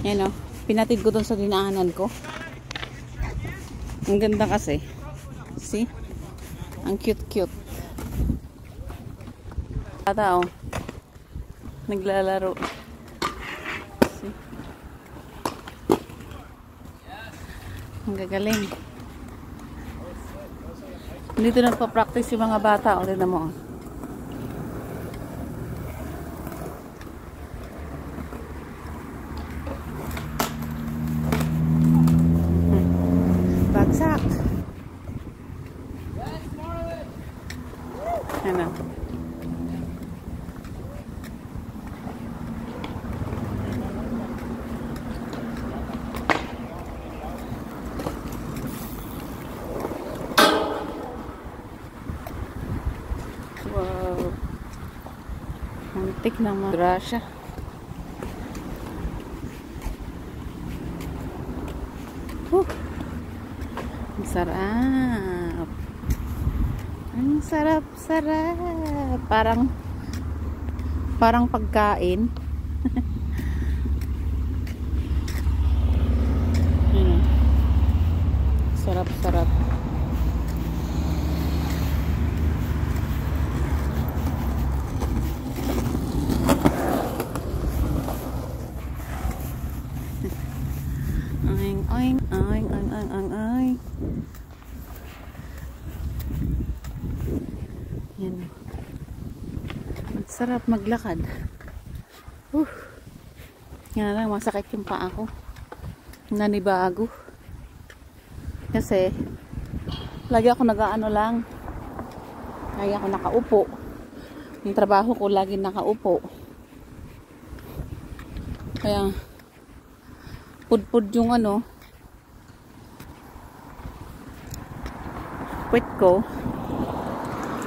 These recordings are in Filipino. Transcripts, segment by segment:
Yan o. Pinatid ko dun sa dinaanan ko. Ang ganda kasi. See? Ang cute-cute. Bata o. Naglalaro. See? Ang gagaling. Dito nagpa-practice yung mga bata o. Tignan mo o. Bagsak. Ano? Wow. Antik na mga grasya. Ang sarap. Ang sarap-sarap. Parang pagkain. Sarap-sarap. Oing, oing, oing, oing, oing, oing, oing. Yan. Masarap maglakad. Yan lang, masakit yung paa ko. Nanibago. Kasi, lagi ako nag-ano lang. Lagi ako nakaupo. Yung trabaho ko, lagi nakaupo. Kaya, pud-pud yung ano, puwet ko.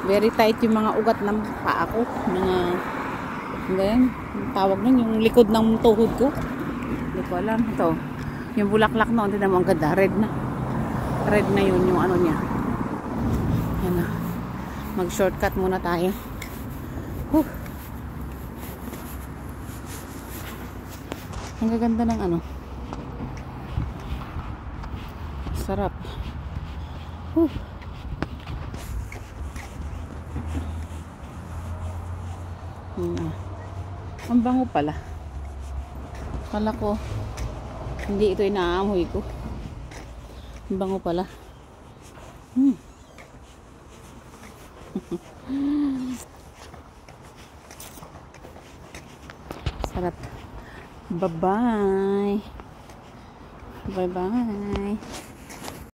Very tight yung mga ugat ng paa ko. Ganyan, tawag nun, yung likod ng tuhod ko. Hindi ko alam. Ito, yung bulaklak na, hindi naman ang ganda. Red na. Red na yun yung ano niya. Yan na. Mag-shortcut muna tayo. Ang gaganda ng ano. Sarap. Ang bango pala. Kala ko hindi ito inaamoy ko. Ang bango pala. Sarap. Bye-bye. Bye-bye.